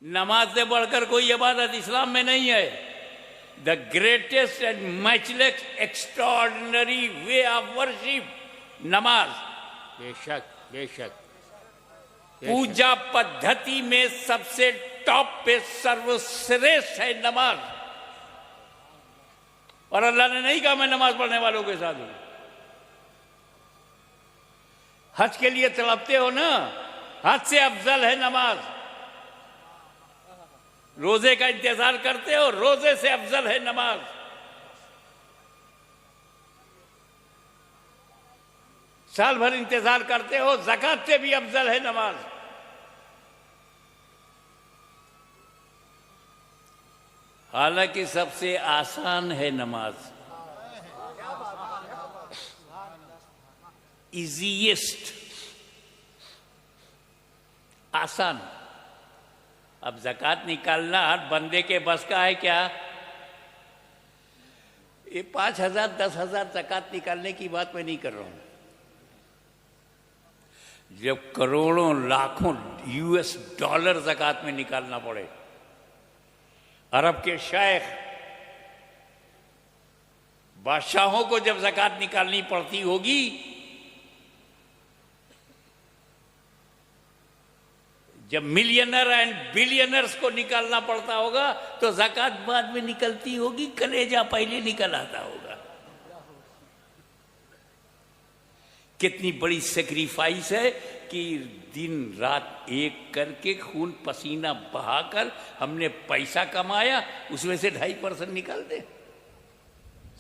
नमाज से बढ़कर कोई इबादत इस्लाम में नहीं है। The greatest and matchless extraordinary way of worship नमाज। बेशक बेशक पूजा पद्धति में सबसे टॉप पे सर्वश्रेष्ठ है नमाज। और अल्लाह ने नहीं कहा मैं नमाज पढ़ने वालों के साथ हूं। हज के लिए तड़पते हो ना, हज से अफजल है नमाज। रोजे का इंतजार करते हो, रोजे से अफजल है नमाज। साल भर इंतजार करते हो, ज़कात से भी अफजल है नमाज। हालांकि सबसे आसान है नमाज, इजीएस्ट, आसान। अब ज़कात निकालना हर बंदे के बस का है क्या? ये 5,000 10,000 ज़कात निकालने की बात मैं नहीं कर रहा हूं। जब करोड़ों लाखों US डॉलर ज़कात में निकालना पड़े, अरब के शेख बादशाहों को जब ज़कात निकालनी पड़ती होगी, जब मिलियनर एंड बिलियनर्स को निकालना पड़ता होगा, तो ज़कात बाद में निकलती होगी, कलेजा पहले निकल आता होगा। कितनी बड़ी सेक्रीफाइस है कि दिन रात एक करके खून पसीना बहाकर हमने पैसा कमाया, उसमें से 2.5% निकाल दे।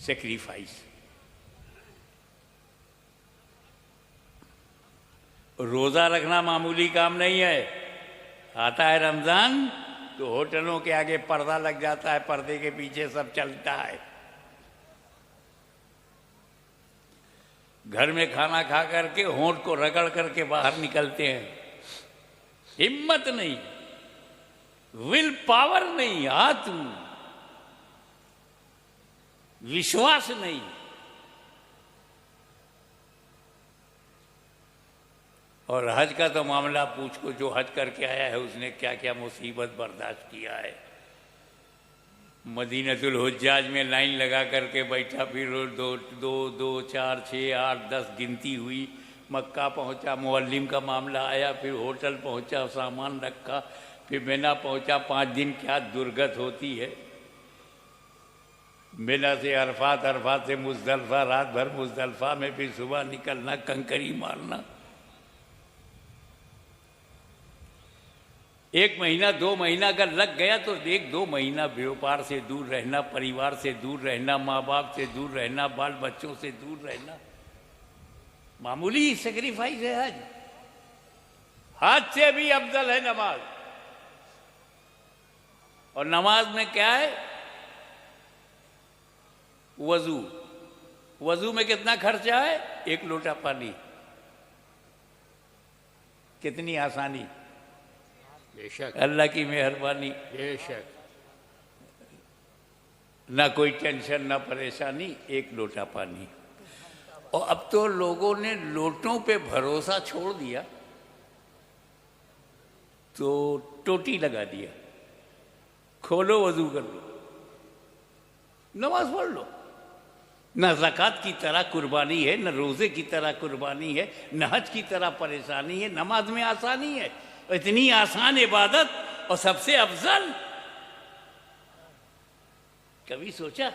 सेक्रीफाइस। रोजा रखना मामूली काम नहीं है। आता है रमजान तो होटलों के आगे पर्दा लग जाता है, पर्दे के पीछे सब चलता है। घर में खाना खा करके होंठ को रगड़ करके बाहर निकलते हैं। हिम्मत नहीं, विल पावर नहीं, आत्म विश्वास नहीं। और हज का तो मामला पूछ को, जो हज करके आया है उसने क्या क्या मुसीबत बर्दाश्त किया है। मदीनतुल हुज्जाज में लाइन लगा करके बैठा, फिर 2 4 6 8 10 गिनती हुई। मक्का पहुंचा, मुअल्लिम का मामला आया, फिर होटल पहुंचा, सामान रखा, फिर मिना पहुंचा। 5 दिन क्या दुर्गत होती है। मिना से अरफात, अरफात से मुजदलफा, रात भर मुजदलफा में, फिर सुबह निकलना, कंकरी मारना। 1 महीना 2 महीना अगर लग गया तो 1-2 महीना व्यापार से दूर रहना, परिवार से दूर रहना, माँ बाप से दूर रहना, बाल बच्चों से दूर रहना, मामूली सेक्रीफाइस है हज। हज से भी अफजल है नमाज। और नमाज में क्या है? वजू। वजू में कितना खर्चा है? 1 लोटा पानी। कितनी आसानी। बेशक अल्लाह की मेहरबानी। बेशक। ना कोई टेंशन ना परेशानी, 1 लोटा पानी। और अब तो लोगों ने लोटों पे भरोसा छोड़ दिया, तो टोटी लगा दिया। खोलो वजू कर लो, नमाज पढ़ लो। न ज़कात की तरह कुर्बानी है, न रोज़े की तरह कुर्बानी है, न हज की तरह परेशानी है। नमाज में आसानी है। इतनी आसान इबादत और सबसे अफजल। कभी सोचा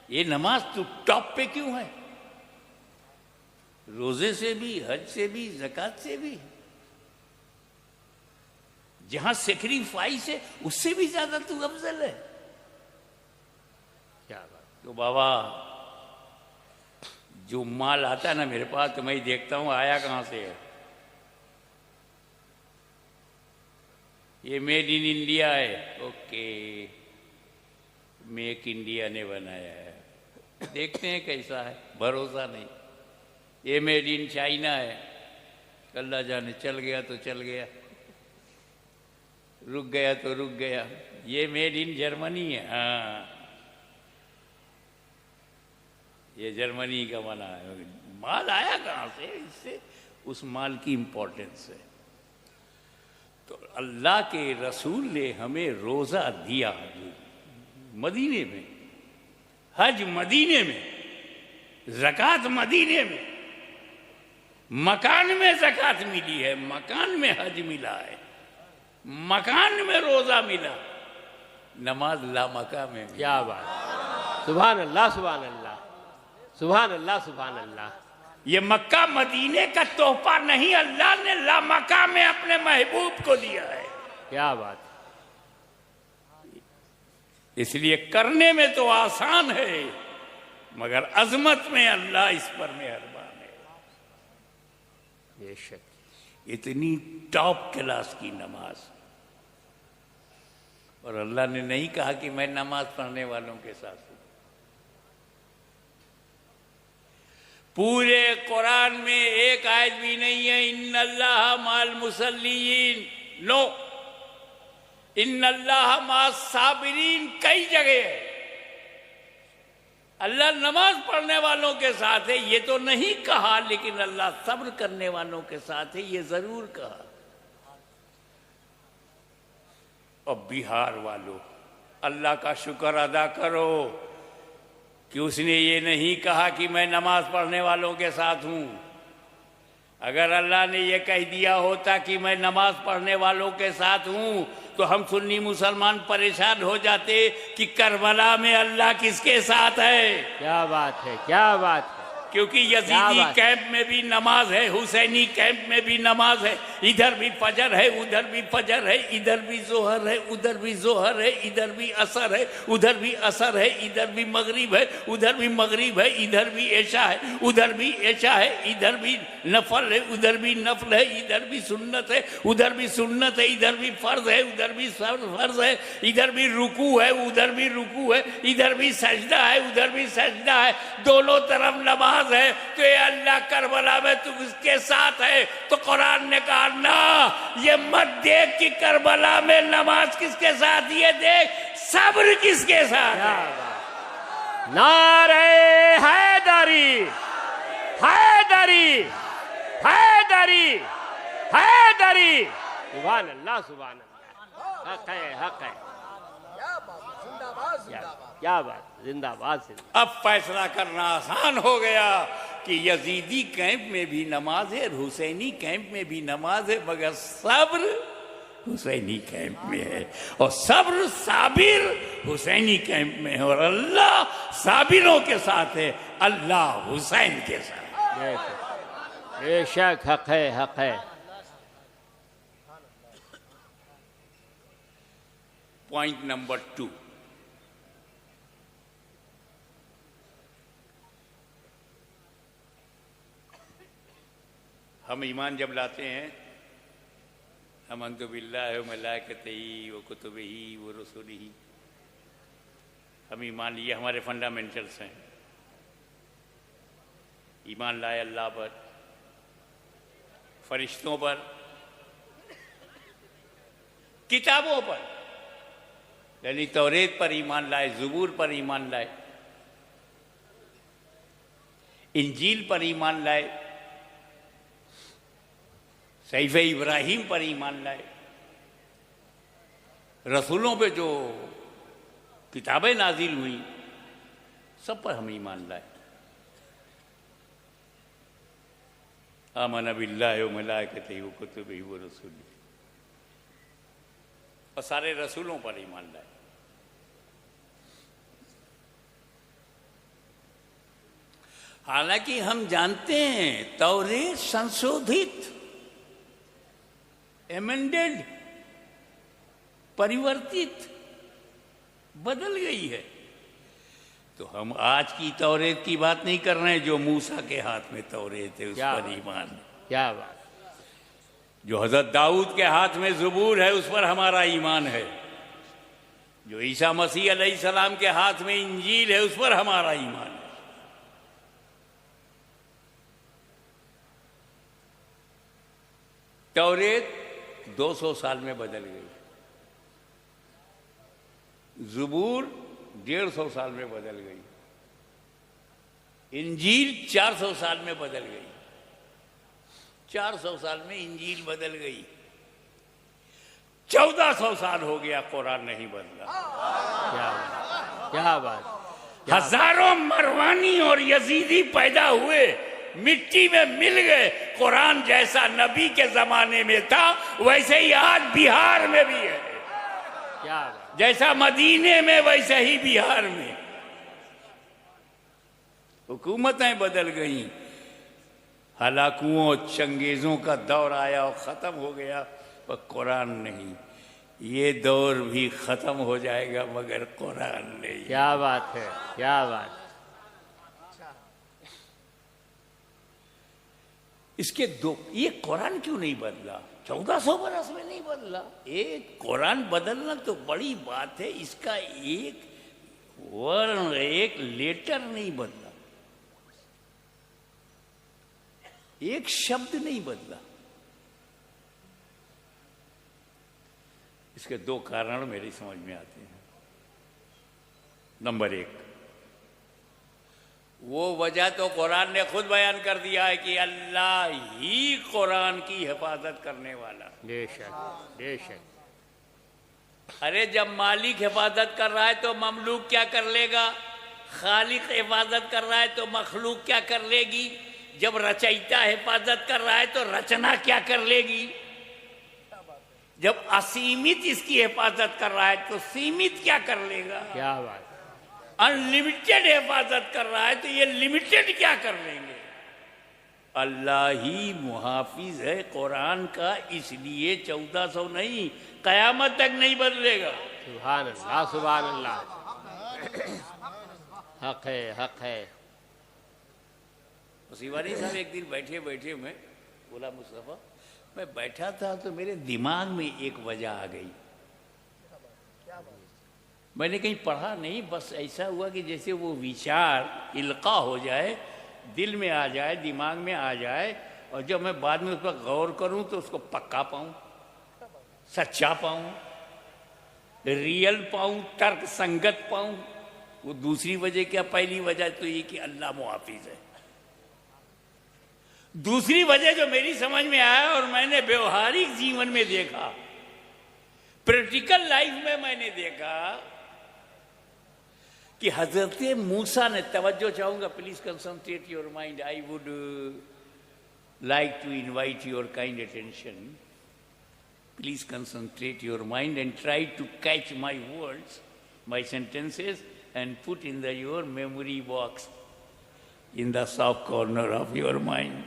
ये नमाज तो टॉप पे क्यों है? रोजे से भी, हज से भी, ज़कात से भी। जहां सेक्रीफाइस है उससे भी ज्यादा तू अफजल है। क्या बात। तो बाबा, जो माल आता है ना मेरे पास, तो मैं देखता हूं आया कहां से है। ये मेड इन इंडिया है। ओके, मेक इंडिया ने बनाया है। देखते हैं कैसा है, भरोसा नहीं। ये मेड इन चाइना है। अल्लाह जाने, चल गया तो चल गया, रुक गया तो रुक गया। ये मेड इन जर्मनी है। हाँ, ये जर्मनी का बना है। माल आया कहाँ से? इससे उस माल की इंपॉर्टेंस है। तो अल्लाह के रसूल ने हमें रोज़ा दिया मदीने में, हज मदीने में, ज़कात मदीने में, मकान में ज़कात मिली है, मकान में हज मिला है, मकान में रोज़ा मिला, नमाज ला मका में। क्या बात, सुभान अल्लाह सुभान अल्लाह सुभान अल्लाह सुभान अल्लाह। ये मक्का मदीने का तोहफा नहीं, अल्लाह ने ला मका में अपने महबूब को दिया है। क्या बात, इसलिए करने में तो आसान है, मगर अजमत में अल्लाह इस पर मेहरबान है। बेशक इतनी टॉप क्लास की नमाज, और अल्लाह ने नहीं कहा कि मैं नमाज पढ़ने वालों के साथ हूं। पूरे कुरान में एक आयत भी नहीं है इन्नल्लाह माल मुसल्लीन, नो, इन्नल्लाह माल साबिरीन कई जगह है। अल्लाह नमाज पढ़ने वालों के साथ है ये तो नहीं कहा, लेकिन अल्लाह सब्र करने वालों के साथ है ये जरूर कहा। और बिहार वालों, अल्लाह का शुक्र अदा करो कि उसने ये नहीं कहा कि मैं नमाज पढ़ने वालों के साथ हूं। अगर अल्लाह ने ये कह दिया होता कि मैं नमाज पढ़ने वालों के साथ हूं, तो हम सुन्नी मुसलमान परेशान हो जाते कि करबला में अल्लाह किसके साथ है। क्या बात है, क्या बात है। क्योंकि यजीदी कैंप में भी नमाज है, हुसैनी कैंप में भी नमाज है, इधर भी फजर है, उधर भी फजर है, इधर भी जोहर है, उधर भी जोहर है, इधर भी असर है, उधर भी असर है, इधर भी मगरिब है, उधर भी मगरिब है, इधर भी ऐशा है, उधर भी ऐशा है, इधर भी नफल है, उधर भी नफल है, इधर भी सुन्नत है, उधर भी सुन्नत है, इधर भी फर्ज है, उधर भी फर्ज है, इधर भी रुकू है, उधर भी रुकू है, इधर भी सजदा है, उधर भी सजदा है, दोनों तरफ नमाज है। तो ये अल्लाह करबला में तू किसके साथ है? तो कुरान ने कहा ना, ये मत देख कि करबला में नमाज किसके साथ, ये देख सब्र किसके साथ है। नारे हैदरी हैदरी हैदरी हैदरी, सुभान अल्लाह सुभान अल्लाह। हक है, हक है। क्या बात, जिंदाबाद जिंदाबाद। अब फैसला करना आसान हो गया कि यजीदी कैंप में भी नमाज है, हुसैनी कैंप में भी नमाज है, मगर सब्र हुसैनी कैंप में है, और सब्र साबिर हुसैनी कैंप में है, और अल्लाह साबिरों के साथ है, अल्लाह हुसैन के साथ। बेशक हक है, हक है। पॉइंट नंबर 2, हम ईमान जब लाते हैं, अमन्तु बिल्लाहि व मलाइकतिही व कुतुबिही व रुसुलिही, हम ईमान लिए, हमारे फंडामेंटल्स हैं। ईमान लाए अल्लाह पर, फरिश्तों पर, किताबों पर, यानी तौरेत पर ईमान लाए, ज़बूर पर ईमान लाए, इंजील पर ईमान लाए, सहीफ़े इब्राहिम पर ईमान लाए, रसूलों पे जो किताबें नाजिल हुई सब पर हम ईमान लाए। आमन बिल्लाहि व मलाइकतिही व कुतुबिही व रुसुलिही, और सारे रसूलों पर ईमान लाए। हालांकि हम जानते हैं तौरेत संशोधित, एमेंडेड, परिवर्तित, बदल गई है। तो हम आज की तौरेत की बात नहीं कर रहे हैं जो मूसा के हाथ में तौरेत है उस पर ईमान। क्या बात। जो हजरत दाऊद के हाथ में ज़बूर है उस पर हमारा ईमान है। जो ईसा मसीह अलैहिस्सलाम के हाथ में इंजील है उस पर हमारा ईमान है। तौरेत 200 साल में बदल गई, ज़बूर 150 साल में बदल गई, इंजील 400 साल में बदल गई, 400 साल में इंजील बदल गई। 1400 साल हो गया कुरान नहीं बदला। क्या बात, क्या बात। हजारों मरवानी और यजीदी पैदा हुए, मिट्टी में मिल गए। कुरान जैसा नबी के जमाने में था वैसे ही आज बिहार में भी है। क्या बात। जैसा मदीने में वैसे ही बिहार में। हुकूमतें बदल गई, हलाकुओं चंगेजों का दौर आया और खत्म हो गया, पर कुरान नहीं। ये दौर भी खत्म हो जाएगा मगर कुरान नहीं। क्या बात है, क्या बात। इसके दो, ये कुरान क्यों नहीं बदला? 1400 बरस में नहीं बदला। एक कुरान बदलना तो बड़ी बात है, इसका एक वर्ण, एक लेटर नहीं बदला, एक शब्द नहीं बदला। इसके दो कारण मेरी समझ में आते हैं। नंबर एक, वो वजह तो कुरान ने खुद बयान कर दिया है कि अल्लाह ही कुरान की हिफाजत करने वाला। बेशक, बेशक। अरे जब मालिक हिफाजत कर रहा है तो ममलूक क्या कर लेगा? खालिक हिफाजत कर रहा है तो मखलूक क्या कर लेगी? जब रचयिता हिफाजत कर रहा है तो रचना क्या कर लेगी? जब असीमित इसकी हिफाजत कर रहा है तो सीमित क्या कर लेगा? क्या बात। अनलिमिटेड हिफाजत कर रहा है तो ये लिमिटेड क्या कर लेंगे? अल्लाह ही मुहाफिज है कुरान का, इसलिए 1400 नहीं, कयामत तक नहीं बदलेगा। सुभान अल्लाह, सुभान अल्लाह। हक है, हक है। शिवानी साहब एक दिन बैठे बैठे मैं बोला, मुस्तफा मैं बैठा था तो मेरे दिमाग में एक वजह आ गई। मैंने कहीं पढ़ा नहीं, बस ऐसा हुआ कि जैसे वो विचार इल्का हो जाए, दिल में आ जाए, दिमाग में आ जाए, और जब मैं बाद में उस पर गौर करूं तो उसको पक्का पाऊं, सच्चा पाऊं, रियल पाऊं, तर्क संगत पाऊं। वो दूसरी वजह क्या? पहली वजह तो ये कि अल्लाह मुहाफिज है। दूसरी वजह जो मेरी समझ में आया और मैंने व्यवहारिक जीवन में देखा, प्रैक्टिकल लाइफ में मैंने देखा कि हजरत मूसा ने, तवज्जो चाहूंगा, please concentrate your mind, I would like to invite your kind attention, please concentrate your mind and try to catch my words, my sentences and put in the your memory box in the soft corner of your mind.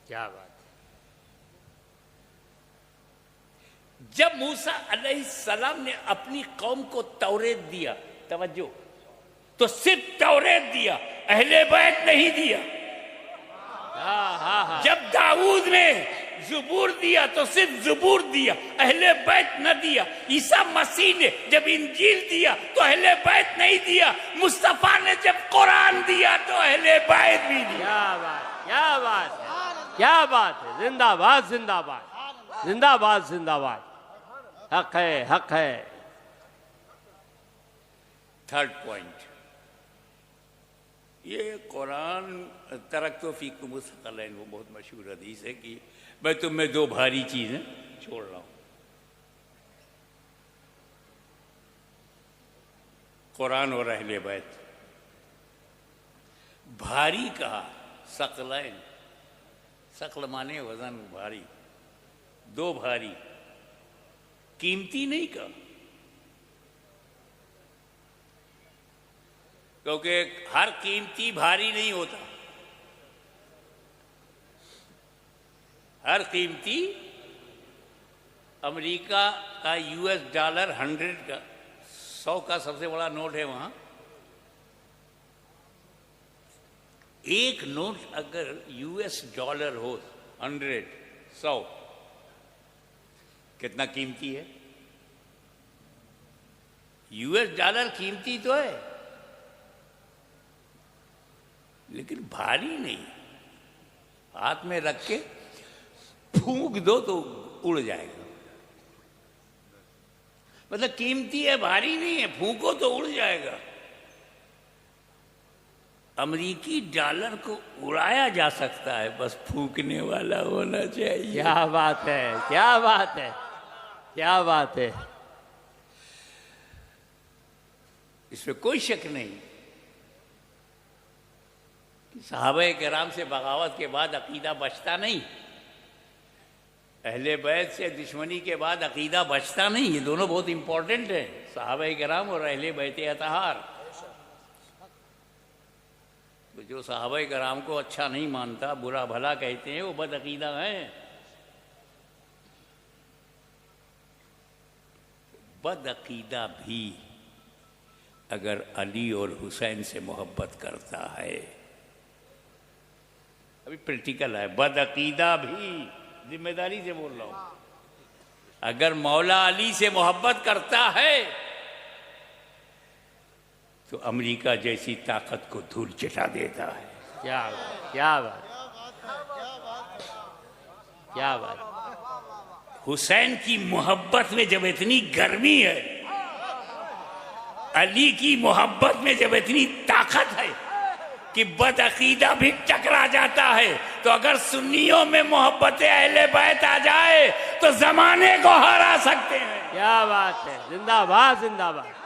क्या बात। जब मूसा अलैहिस्सलाम ने अपनी कौम को तौरेत दिया, तवज्जो, तो सिर्फ तौरेत दिया, अहले बैत नहीं दिया। जब दाऊद ने ज़बूर दिया तो सिर्फ ज़बूर दिया, अहले बैत न दिया। ईसा मसीह ने जब इंजील दिया तो अहले बैत नहीं दिया। मुस्तफा ने जब कुरान दिया तो अहले बैत भी दिया। क्या बात, क्या बात है, क्या बात है। जिंदाबाद, जिंदाबाद, जिंदाबाद, जिंदाबाद। हक है, हक है। थर्ड पॉइंट, ये कुरान तरक्तो फीकुम मुस्तक़िलन, वो बहुत मशहूर हदीस है कि मैं तुम में दो भारी चीजें छोड़ रहा हूं, कुरान और अहले बैत। भारी कहा, सकलैन, सकल माने वजन, भारी, दो भारी, कीमती नहीं कहा, क्योंकि हर कीमती भारी नहीं होता। हर कीमती, अमेरिका का US डॉलर 100 का, 100 का सबसे बड़ा नोट है वहां। एक नोट अगर US डॉलर हो 100, 100, कितना कीमती है? US डॉलर कीमती तो है लेकिन भारी नहीं। हाथ में रख के फूंक दो तो उड़ जाएगा। मतलब कीमती है, भारी नहीं है, फूंको तो उड़ जाएगा। अमेरिकी डॉलर को उड़ाया जा सकता है, बस फूकने वाला होना चाहिए। क्या बात है, क्या बात है, क्या बात है। इसमें कोई शक नहीं कि सहाबा किराम से बगावत के बाद अकीदा बचता नहीं, अहले बैत से दुश्मनी के बाद अकीदा बचता नहीं। ये दोनों बहुत इंपॉर्टेंट है, सहाबा किराम और अहले बैत अतहार। तो जो सहाबा किराम को अच्छा नहीं मानता, बुरा भला कहते हैं, वो बदअकीदा हैं। बदअकीदा भी अगर अली और हुसैन से मोहब्बत करता है, अभी प्रैक्टिकल है, बदअकीदा भी, जिम्मेदारी से बोल रहा हूं, अगर मौला अली से मोहब्बत करता है तो अमेरिका जैसी ताकत को धूल चटा देता है। क्या बात, क्या बात, क्या बात। हुसैन की मोहब्बत में जब इतनी गर्मी है, अली की मोहब्बत में जब इतनी ताकत है कि बदअकीदा भी टकरा जाता है, तो अगर सुन्नियों में मोहब्बत अहले बैत आ जाए तो जमाने को हरा सकते हैं। क्या बात है, जिंदाबाद जिंदाबाद।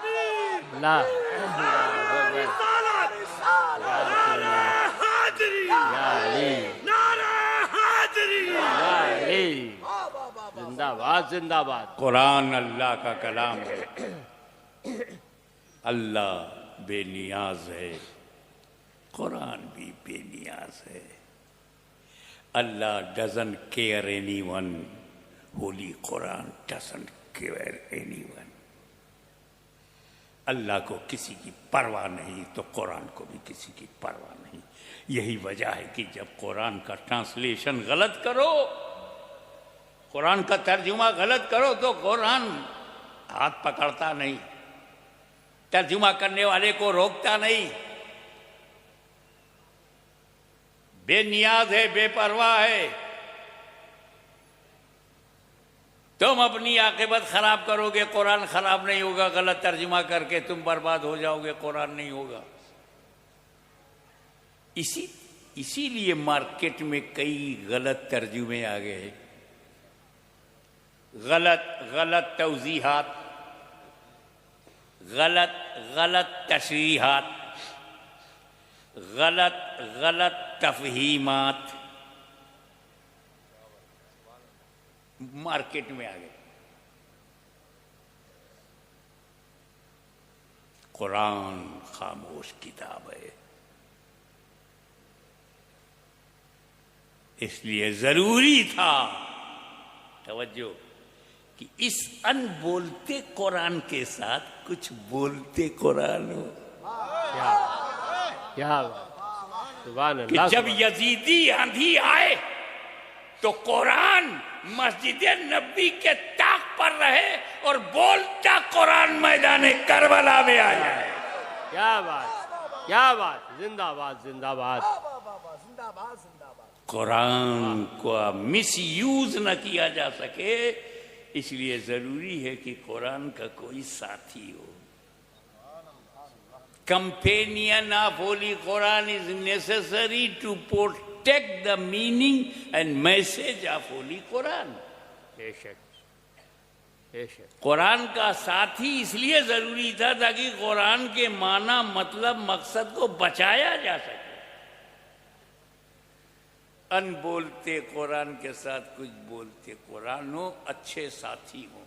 अल्लाह जिंदाबाद जिंदाबाद। कुरान अल्लाह का कलाम है, अल्लाह बेनियाज है, कुरान भी बेनियाज है। Allah doesn't care anyone, holy Quran doesn't care anyone. Allah को किसी की परवाह नहीं तो कुरान को भी किसी की परवाह नहीं। यही वजह है कि जब कुरान का ट्रांसलेशन गलत करो, कुरान का तर्जुमा गलत करो, तो कुरान हाथ पकड़ता नहीं, तर्जुमा करने वाले को रोकता नहीं। बेनियाज है, बेपरवाह है। तुम अपनी आकिबत खराब करोगे, कुरान खराब नहीं होगा। गलत तर्जुमा करके तुम बर्बाद हो जाओगे, कुरान नहीं होगा। इसीलिए मार्केट में कई गलत तर्जुमे आ गए, गलत तौजीहात, गलत तशरीहात, गलत तफहीमात मार्केट में आ गए। कुरान खामोश किताब है, इसलिए जरूरी था, तवज्जो, कि इस अनबोलते कुरान के साथ कुछ बोलते कुरान हो। क्या सुभान अल्लाह। कि जब यजीदी आंधी आए तो कुरान मस्जिद नबी के ताक पर रहे और बोलता कुरान मैदान करबला में आ जाए। क्या बात, क्या बात, जिंदाबाद जिंदाबाद। कुरान को मिसयूज न किया जा सके, इसलिए जरूरी है कि कुरान का कोई साथी हो। Companion of holy Quran is necessary to protect the meaning and message of holy Quran. बेशक बेशक। कुरान का साथी इसलिए जरूरी था ताकि कुरान के माना, मतलब, मकसद को बचाया जा सके। अनबोलते कुरान के साथ कुछ बोलते कुरान हो, अच्छे साथी हो।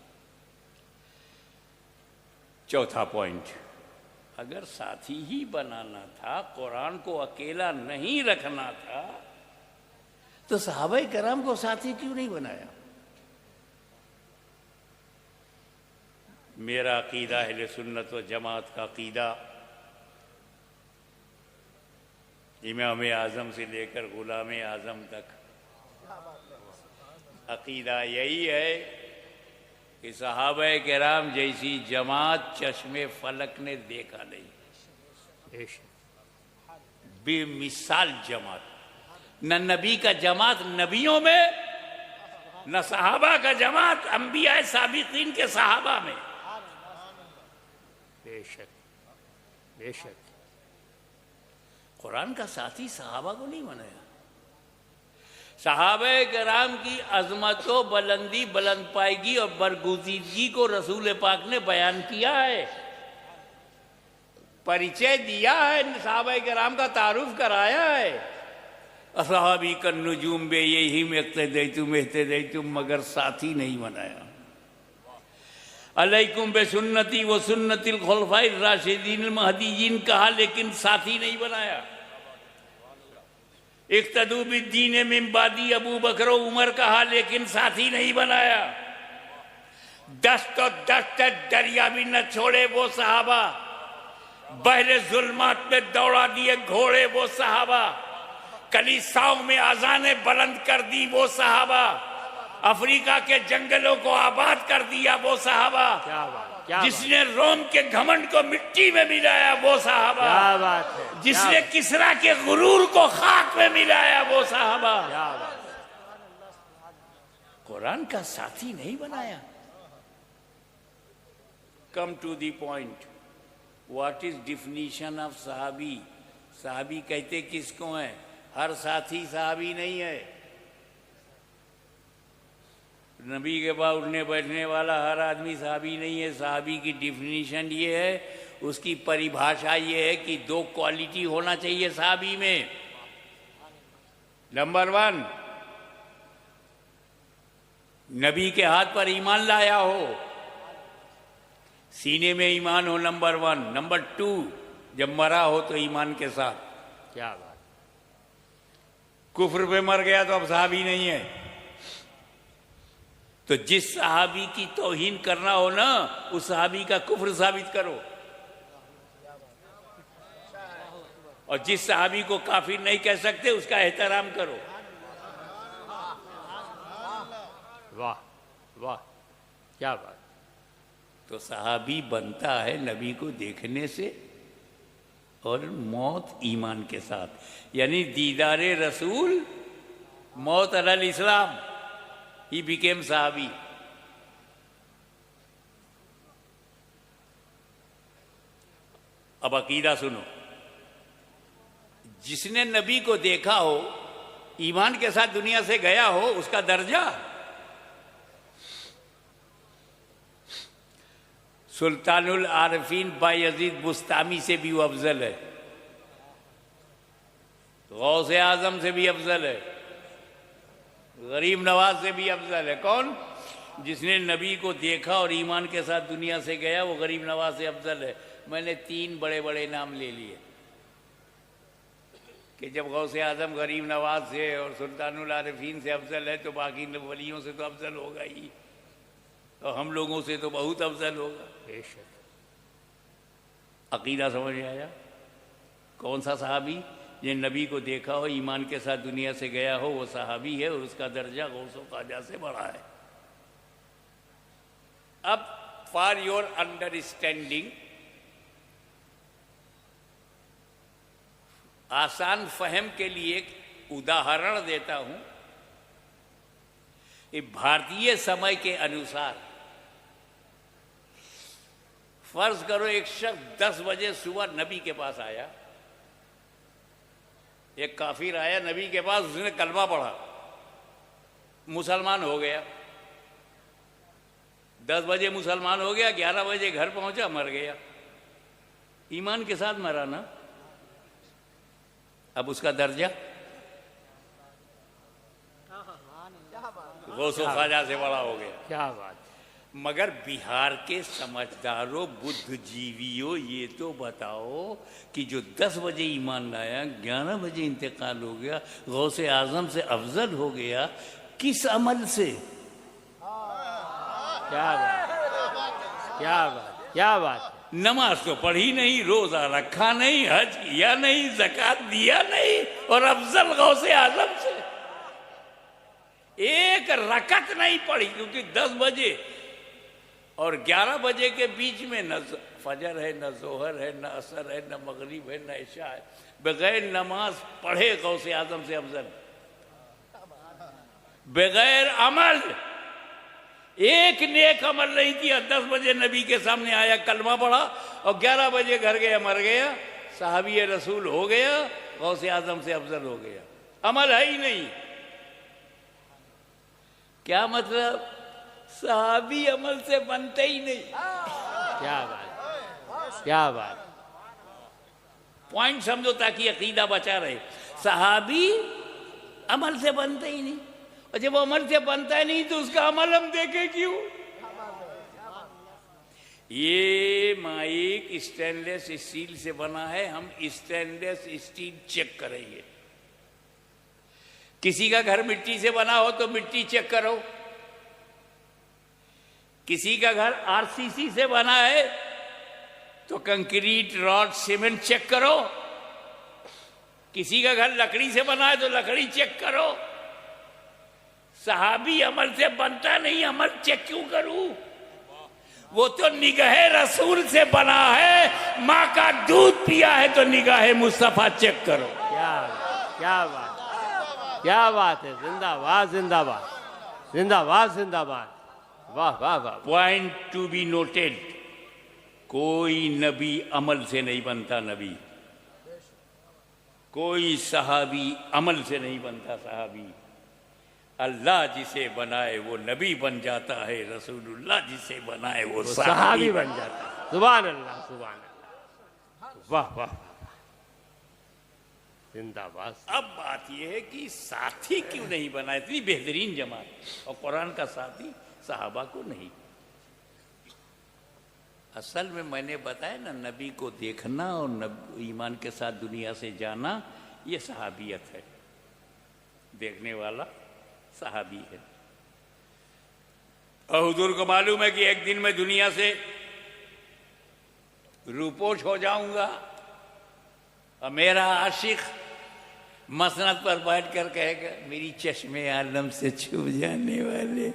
चौथा पॉइंट, अगर साथी ही बनाना था, कुरान को अकेला नहीं रखना था, तो सहाबा किराम को साथी क्यों नहीं बनाया? मेरा अकीदा अहले सुन्नत व जमात का अकीदा इमाम आज़म से लेकर गुलाम आज़म तक अकीदा यही है कि सहाबा किराम जैसी जमात चश्मे फलक ने देखा नहीं। बेमिसाल जमात, न नबी का जमात नबियों में, न सहाबा का जमात अंबिया साबिकीन के सहाबा में। बेशक बेशक। कुरान का साथी सहाबा को नहीं बनाया। सहाबे कराम की अजमतों, बुलंदी, बुलंद पायगी और बरगुजीदगी को रसूल पाक ने बयान किया है, परिचय दिया है, सहाबा कराम का तारुफ कराया है। असहाबी का नुजूम बे यही में तुम मगर साथी नहीं बनाया। अलैकुम बे सुन्नती व सुन्नतिल खुलफाइर राशिदीन महदीयीन कहा, लेकिन साथी नहीं बनाया। इक्तदू बिद्दीन मिन बादी अबू बकर उमर कहा, लेकिन साथी नहीं बनाया। 10 तो 10 दरिया भी न छोड़े वो सहाबा, बहरे जुल्मात में दौड़ा दिए घोड़े वो सहाबा, कलीसाओं में आजाने बुलंद कर दी वो सहाबा, अफ्रीका के जंगलों को आबाद कर दिया वो सहाबा, जिसने रोम के घमंड को मिट्टी में मिलाया वो सहाबा, क्या बात है, जिसने किसरा के गुरूर को खाक में मिलाया वो सहाबा, कुरान का साथी नहीं बनाया। Come to the point, what is definition of सहाबी? सहाबी कहते किसको है? हर साथी सहाबी नहीं है। नबी के बाद उठने बैठने वाला हर आदमी सहाबी नहीं है। सहाबी की डिफिनीशन ये है, उसकी परिभाषा ये है कि 2 क्वालिटी होना चाहिए सहाबी में। नंबर 1, नबी के हाथ पर ईमान लाया हो, सीने में ईमान हो, नंबर 1। नंबर 2, जब मरा हो तो ईमान के साथ। क्या बात, कुफ्र पे मर गया तो अब सहाबी नहीं है। तो जिस सहाबी की तौहीन करना हो ना, उस सहाबी का कुफ्र साबित करो, और जिस सहाबी को काफिर नहीं कह सकते उसका एहतराम करो। वाह वाह, क्या बात। तो सहाबी बनता है नबी को देखने से और मौत ईमान के साथ, यानी दीदारे रसूल, मौत अलल इस्लाम, ही बिकेम सहाबी। अब अकीदा सुनो, जिसने नबी को देखा हो, ईमान के साथ दुनिया से गया हो, उसका दर्जा सुल्तानुल आरफीन बायजीद बुस्तामी से भी अफजल है, गौसे आजम से भी अफजल है, गरीब नवाज से भी अफजल है। कौन? जिसने नबी को देखा और ईमान के साथ दुनिया से गया, वो गरीब नवाज से अफजल है। मैंने 3 बड़े बड़े नाम ले लिए कि जब गौसे आजम गरीब नवाज से और सुल्तानुल आरफीन से अफजल है तो बाकी वलियों से तो अफजल होगा ही, और हम लोगों से तो बहुत अफजल होगा। बेशक। अकीदा समझ में आया? कौन सा सहाबी? ये नबी को देखा हो, ईमान के साथ दुनिया से गया हो, वो सहाबी है, और उसका दर्जा गौसो ख्वाजा से बड़ा है। अब फॉर योर अंडरस्टैंडिंग, आसान फहम के लिए एक उदाहरण देता हूं। भारतीय समय के अनुसार फर्ज करो एक शख्स 10 बजे सुबह नबी के पास आया, एक काफिर आया नबी के पास, उसने कलमा पढ़ा, मुसलमान हो गया। 10 बजे मुसलमान हो गया, 11 बजे घर पहुंचा, मर गया। ईमान के साथ मरा ना। अब उसका दर्जा गौसो ख्वाजा से बड़ा हो गया। क्या बात। मगर बिहार के समझदारों, बुद्धिजीवियों, ये तो बताओ कि जो 10 बजे ईमान लाया, 11 बजे इंतकाल हो गया, गौसे आजम से अफजल हो गया, किस अमल से? क्या बात, क्या बात, क्या बात। नमाज तो पढ़ी नहीं, रोजा रखा नहीं, हज किया नहीं, ज़कात दिया नहीं, और अफजल गौसे आजम से एक रकत नहीं पढ़ी, क्योंकि 10 बजे और 11 बजे के बीच में न फजर है, न जोहर है, न असर है, न मगरिब है, न इशा है। बगैर नमाज पढ़े गौसे आजम से अफजल। बगैर अमल, एक नेक अमल नहीं किया। 10 बजे नबी के सामने आया, कलमा पढ़ा, और 11 बजे घर गया, मर गया, साहबी रसूल हो गया, गौसे आजम से अफजल हो गया, अमल है ही नहीं। क्या मतलब? सहाबी अमल से बनते ही नहीं। क्या बात, क्या बात। पॉइंट समझो ताकि अकीदा बचा रहे। सहाबी अमल से बनते ही नहीं, और जब अमल से बनता ही नहीं तो उसका अमल हम देखे क्यों? ये माइक स्टेनलेस स्टील से बना है, हम स्टेनलेस स्टील चेक करेंगे। किसी का घर मिट्टी से बना हो तो मिट्टी चेक करो, किसी का घर आरसीसी से बना है तो कंक्रीट, रॉड, सीमेंट चेक करो, किसी का घर लकड़ी से बना है तो लकड़ी चेक करो। सहाबी अमल से बनता नहीं, अमल चेक क्यों करूं? वो तो निगाह रसूल से बना है, माँ का दूध पिया है तो निगाह मुस्तफा चेक करो। क्या बात, क्या बात है। जिंदाबाद, जिंदाबाद, जिंदाबाद, जिंदाबाद। वाह वाह वाह। पॉइंट टू बी नोटेड, कोई नबी अमल से नहीं बनता नबी, कोई सहाबी अमल से नहीं बनता सहाबी। अल्लाह जिसे बनाए वो नबी बन जाता है, रसूलुल्लाह जिसे बनाए वो सहाबी बन जाता है। सुभान अल्लाह, सुभान अल्लाह। वाह वाह, जिंदाबाद। अब बात यह है कि साथी क्यों नहीं बना? इतनी बेहतरीन जमात और कुरान का साथी सहाबा को नहीं। असल में मैंने बताया ना, नबी को देखना और ईमान के साथ दुनिया से जाना, ये सहाबियत है। देखने वाला सहाबी है। और हुजूर को मालूम है कि एक दिन मैं दुनिया से रूपोश हो जाऊंगा और मेरा आशिक मसनद पर बैठ कर कहेगा, मेरी चश्मे आलम से छूट जाने वाले।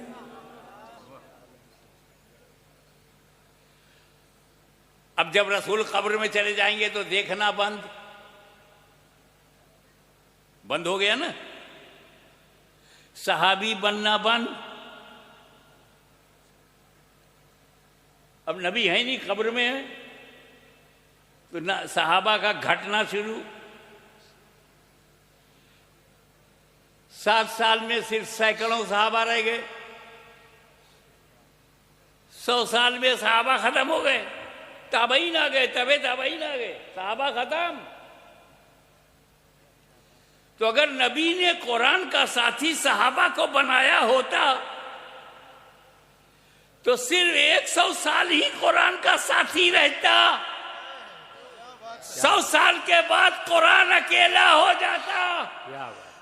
अब जब रसूल कब्र में चले जाएंगे तो देखना बंद हो गया ना, सहाबी बनना बंद। अब नबी है नहीं, कब्र में है, तो ना सहाबा का घटना शुरू। 7 साल में सिर्फ सैकड़ों सहाबा रह गए, 100 साल में सहाबा खत्म हो गए, ताबईन आ गए, ताबईन आ गए, सहाबा खत्म। तो अगर नबी ने कुरान का साथी सहाबा को बनाया होता तो सिर्फ 100 साल ही कुरान का साथी रहता, 100 साल के बाद कुरान अकेला हो जाता,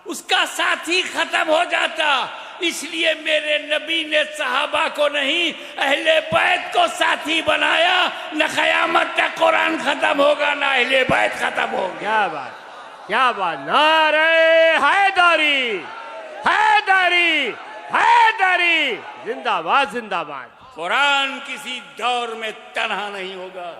उसका साथी खत्म हो जाता। इसलिए मेरे नबी ने सहाबा को नहीं, अहले बैत को साथी बनाया। न क़यामत तक कुरान खत्म होगा, न अहले बैत खत्म होगा। क्या बात, क्या बात। नारे हैदरी, हैदरी, हैदरी, जिंदाबाद, जिंदाबाद। कुरान किसी दौर में तन्हा नहीं होगा।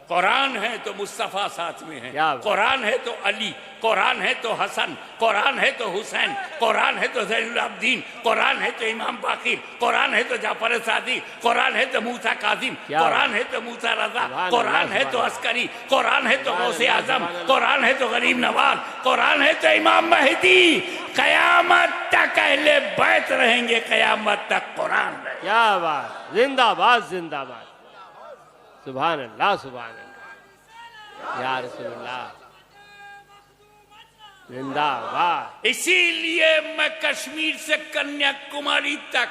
कुरान है तो मुस्तफ़ा साथ में है, कुरान है तो अली, कुरान है तो हसन, कुरान है तो हुसैन, कुरान है तो ज़ैनुल आबिदीन, कुरान है तो इमाम बाक़िर, कुरान है तो जाफर सादिक, कुरान है तो मूसा काज़िम, कुरान है तो मूसा रज़ा, कुरान है तो अस्करी, कुरान है तो गौसे आज़म, कुरान है तो गरीब नवाज, कुरान है तो इमाम महदी। क़यामत तक अहले बैत रहेंगे, क़यामत तक कुरान रहेगा। क्या बात, जिंदाबाद, जिंदाबाद। सुभान अल्लाह, सुभान अल्लाह, या रसूलुल्लाह, जिंदाबाद। इसीलिए मैं कश्मीर से कन्याकुमारी तक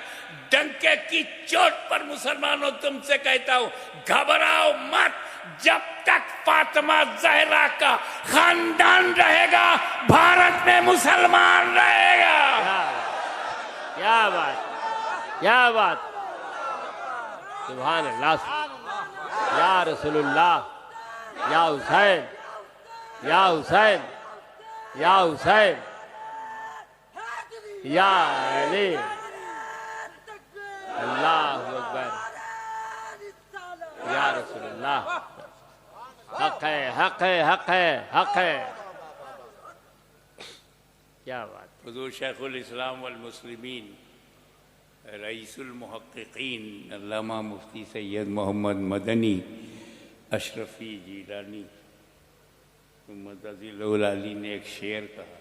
डंके की चोट पर मुसलमानों तुमसे कहता हूं, घबराओ मत। जब तक फातिमा ज़हरा का खानदान रहेगा, भारत में मुसलमान रहेगा। क्या बात, क्या बात। सुभान अल्लाह, या रसूलुल्लाह, या हुसैन, या हुसैन, या हुसैन, या अली, अल्लाहु अकबर, या रसूलुल्लाह। हक है, हक है, हक है, हक है। क्या बात। हुज़ूर शेखुल इस्लाम वल मुस्लिमीन रईसुल मुहक्किकीन अल्लामा मुफ्ती सैयद मोहम्मद मदनी अशरफी जीलानी मुअत्तज़िला अली ने एक शेर कहा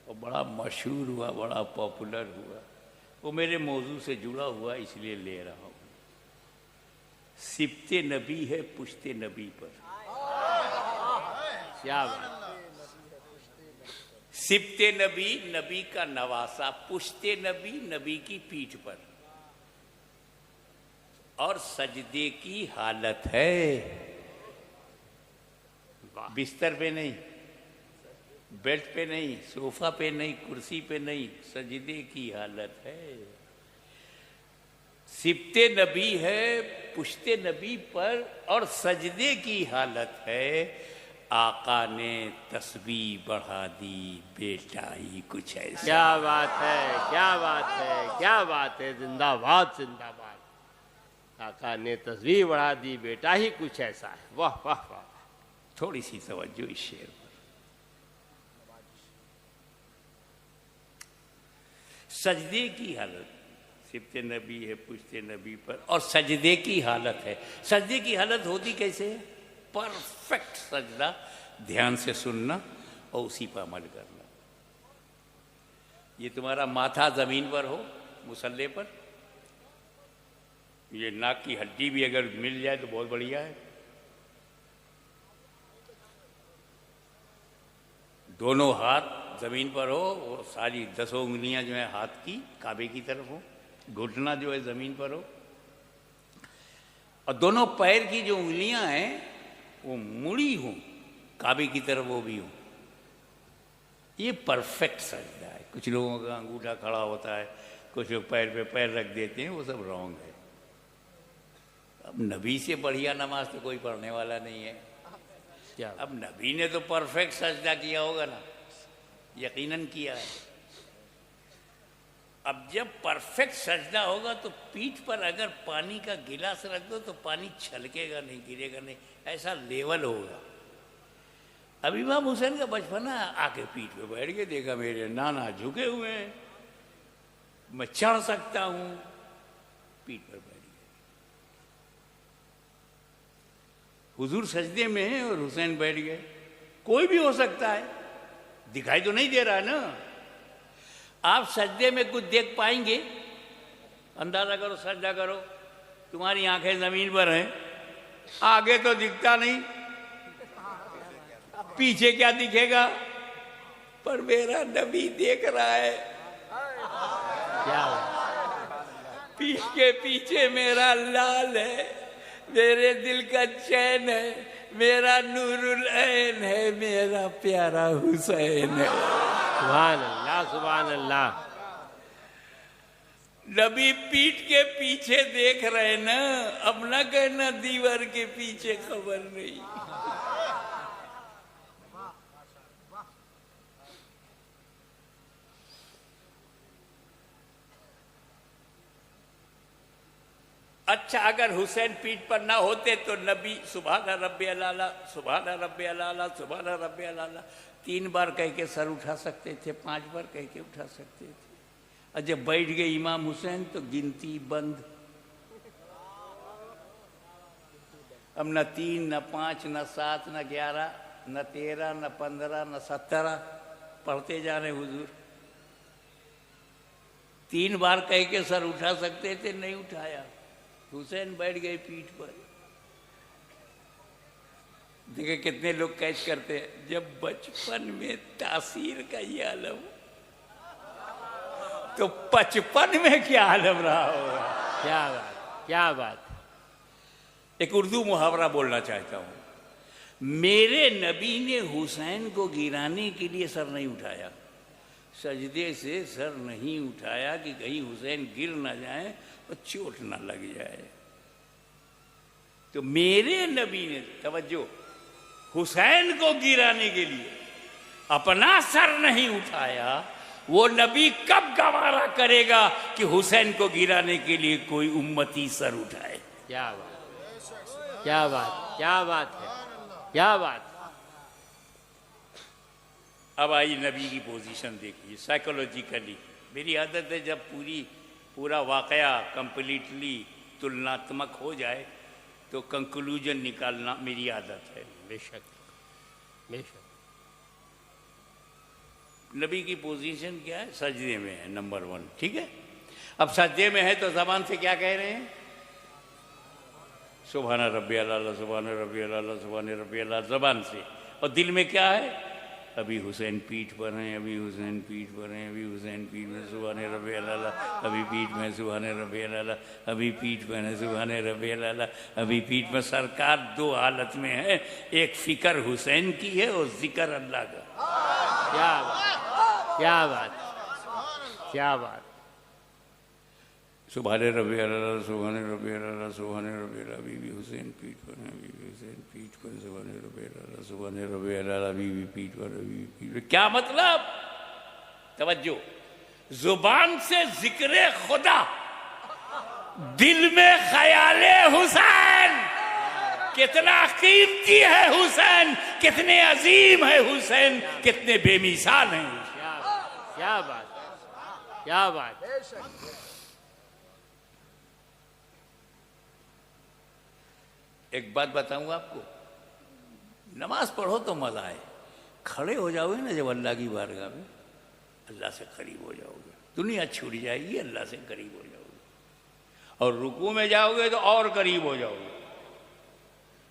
और बड़ा मशहूर हुआ, बड़ा पॉपुलर हुआ, वो मेरे मौजू से जुड़ा हुआ इसलिए ले रहा हूँ। सिबते नबी है पुश्ते नबी पर। क्या बात, सिबते नबी, नबी का नवासा, पुश्ते नबी, नबी की पीठ पर, और सजदे की हालत है, बिस्तर पे नहीं, बेड पे नहीं, सोफा पे नहीं, कुर्सी पे नहीं, सजदे की हालत है। सिबते नबी है पुश्ते नबी पर और सजदे की हालत है। आका ने तस्बीह बढ़ा दी, बेटा ही कुछ ऐसा। क्या बात है, क्या बात है, क्या बात है, जिंदाबाद जिंदाबाद। आका ने तस्बीह बढ़ा दी, बेटा ही कुछ ऐसा है। वाह वाह वाह। थोड़ी सी तवज्जो इस शेर पर। सजदे की हालत, सिबते नबी है पुश्ते नबी पर और सजदे की हालत है। सजदे की हालत होती कैसे है? परफेक्ट सजदा, ध्यान से सुनना और उसी पर अमल करना। ये तुम्हारा माथा जमीन पर हो, मुसल्ले पर, ये नाक की हड्डी भी अगर मिल जाए तो बहुत बढ़िया है। दोनों हाथ जमीन पर हो और सारी 10 उंगलियां जो है हाथ की काबे की तरफ हो, घुटना जो है जमीन पर हो, और दोनों पैर की जो उंगलियां हैं वो मुड़ी हो काबे की तरफ, वो भी हो। ये परफेक्ट सजदा है। कुछ लोगों का अंगूठा खड़ा होता है, कुछ लोग पैर पे पैर रख देते हैं, वो सब रॉन्ग है। अब नबी से बढ़िया नमाज तो कोई पढ़ने वाला नहीं है। क्या अब नबी ने तो परफेक्ट सजदा किया होगा ना, यकीनन किया है। अब जब परफेक्ट सजदा होगा तो पीठ पर अगर पानी का गिलास रख दो तो पानी छलकेगा नहीं, गिरेगा नहीं, ऐसा लेवल होगा। अब इमाम हुसैन का बचपना, आके पीठ पे बैठ के देखा मेरे नाना झुके हुए हैं, मैं चढ़ सकता हूं, पीठ पर बैठ गए। हुजूर सजदे में है और हुसैन बैठ गए। कोई भी हो सकता है, दिखाई तो नहीं दे रहा ना। आप सजदे में कुछ देख पाएंगे? अंदाजा करो, सजदा करो, तुम्हारी आंखें जमीन पर हैं, आगे तो दिखता नहीं, पीछे क्या दिखेगा? पर मेरा नबी देख रहा है। क्या पीठ के पीछे मेरा लाल है, मेरे दिल का चैन है, मेरा नूरुल ऐन है, मेरा प्यारा हुसैन है। सुभान अल्लाह, सुभान अल्लाह। नबी पीठ के पीछे देख रहे ना, अब ना कहना दीवार के पीछे खबर नहीं। अच्छा, अगर हुसैन पीठ पर ना होते तो नबी सुभान रब्बी अलाला, सुभान रब्बी अलाला, सुभान रब्बी अलाला 3 बार कह के सर उठा सकते थे, 5 बार कह के उठा सकते थे। और जब बैठ गए इमाम हुसैन तो गिनती बंद। अब न 3, न 5, न 7, न 11, न 13, न 15, न 17 पढ़ते जा रहे हुजूर। 3 बार कह के सर उठा सकते थे, नहीं उठाया। हुसैन बैठ गए पीठ पर। देखिए कितने लोग कैच करते हैं, जब बचपन में तासीर का ये आलम, तो 55 में क्या आलम रहा होगा। क्या बात, क्या बात। एक उर्दू मुहावरा बोलना चाहता हूं। मेरे नबी ने हुसैन को गिराने के लिए सर नहीं उठाया, सजदे से सर नहीं उठाया कि कहीं हुसैन गिर ना जाए और चोट ना लग जाए। तो मेरे नबी ने, तवज्जो, हुसैन को गिराने के लिए अपना सर नहीं उठाया। वो नबी कब गवारा करेगा कि हुसैन को गिराने के लिए कोई उम्मती सर उठाए। क्या बात, क्या बात, क्या बात है, क्या बात। अब आई नबी की पोजीशन देखिए साइकोलॉजिकली। मेरी आदत है जब पूरा वाकया कंप्लीटली तुलनात्मक हो जाए तो कंक्लूजन निकालना मेरी आदत है। बेशक। बेशक। नबी की पोजीशन क्या है? सजदे में है, नंबर 1, ठीक है। अब सजदे में है तो जबान से क्या कह रहे हैं? सुभान रब्बी अल्लाह, सुभान रब्बी अल्लाह, सुभान रब्बी अल्लाह, जबान से। और दिल में क्या है? अभी हुसैन पीठ पर हैं, अभी हुसैन पीठ पर हैं, अभी हुसैन पीठ में सुभान रब्बी अल्लाह, अभी पीठ में सुभान रब्बी अल्लाह, अभी पीठ में है सुभान रब्बी अल्लाह, अभी पीठ में। सरकार 2 हालत में है, एक फिक्र हुसैन की है और जिक्र अल्लाह का। क्या बात, क्या बात, क्या बात। सुभान रब्बी अल्लाह, सुभान रब्बी अल्लाह, सुभान रब्बी अल्लाह, अभी भी हुसैन पीठ पर है, अभी भी हुसैन पीठ पर, सुभान रब्बी अल्लाह, सुभान रब्बी अल्लाह, अभी भी पीठ पर, अभी भी पीठ पर। क्या मतलब? तवज्जो, जुबान से जिक्र खुदा, दिल में ख्याले हुसैन। कितना कीमती है हुसैन, कितने अजीम है हुसैन, कितने बेमिसाल हैं। क्या बात, क्या बात। एक बात बताऊं आपको, नमाज पढ़ो तो मजा आए, खड़े हो जाओगे ना जब अल्लाह की बारगाह में, अल्लाह से करीब हो जाओगे, दुनिया छूट जाएगी, अल्लाह से करीब हो जाओगे। और रुकू में जाओगे तो और करीब हो जाओगे,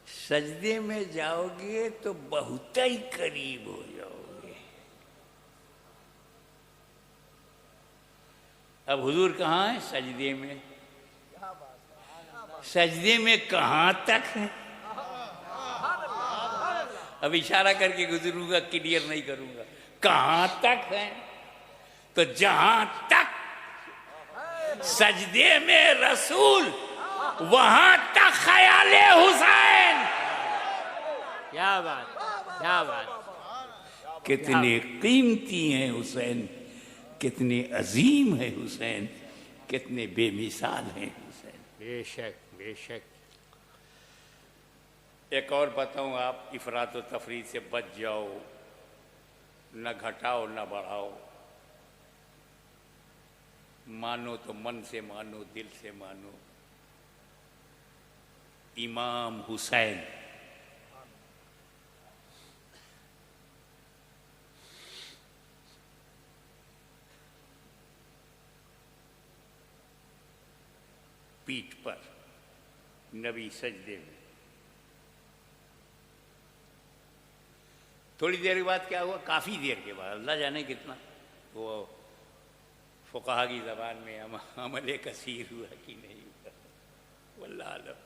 सजदे में जाओगे तो बहुत ही करीब हो जाओगे। अब हुजूर कहाँ है? सजदे में। सजदे में कहां तक है? अब इशारा करके गुजरूंगा, क्लियर नहीं करूंगा। कहां तक है? तो जहां तक सजदे में रसूल, वहां तक ख्याले हुसैन। क्या बात, क्या बात। कितने कीमती हैं हुसैन, कितने अजीम है हुसैन, कितने बेमिसाल हैं हुसैन। बेशक, बेशक। एक और बताऊं, आप इफरात व तफरीद से बच जाओ, न घटाओ न बढ़ाओ, मानो तो मन से मानो, दिल से मानो। इमाम हुसैन पीठ पर, नबी सजदे में। थोड़ी देर के बाद क्या हुआ? काफ़ी देर के बाद, अल्लाह जाने कितना, वो फुकाहा की ज़बान में अमल कसीर हुआ कि नहीं हुआ, वल्लाह आलम।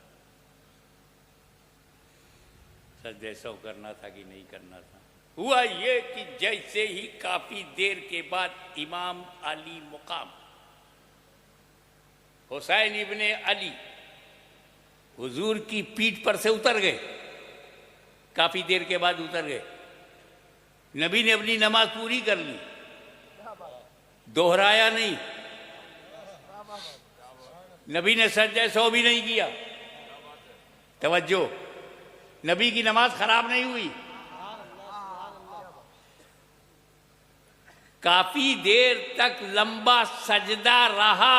सजदे सौ करना था कि नहीं करना था। हुआ ये कि जैसे ही काफ़ी देर के बाद इमाम अली मुकाम हुसैन इब्ने अली हुजूर की पीठ पर से उतर गए, काफी देर के बाद उतर गए। नबी ने अपनी नमाज पूरी कर ली, दोहराया नहीं, नबी ने सजदे सौ भी नहीं किया। तवज्जो, नबी की नमाज खराब नहीं हुई। काफी देर तक लंबा सजदा रहा।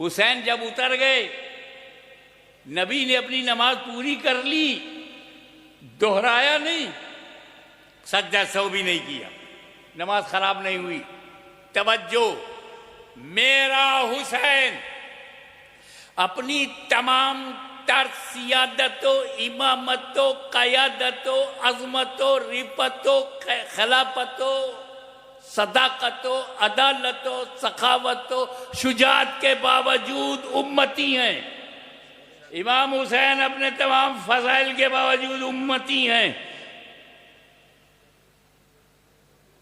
हुसैन जब उतर गए, नबी ने अपनी नमाज पूरी कर ली, दोहराया नहीं, सजदा सौ भी नहीं किया, नमाज खराब नहीं हुई। तवज्जो, मेरा हुसैन अपनी तमाम तर सियादतो, इमामतो, कयादतो, अजमतो, रिफतो, खिलाफतो, सदाकतो, अदालतो, सखावतो, शुजात के बावजूद उम्मती हैं। इमाम हुसैन अपने तमाम फजाइल के बावजूद उम्मती हैं।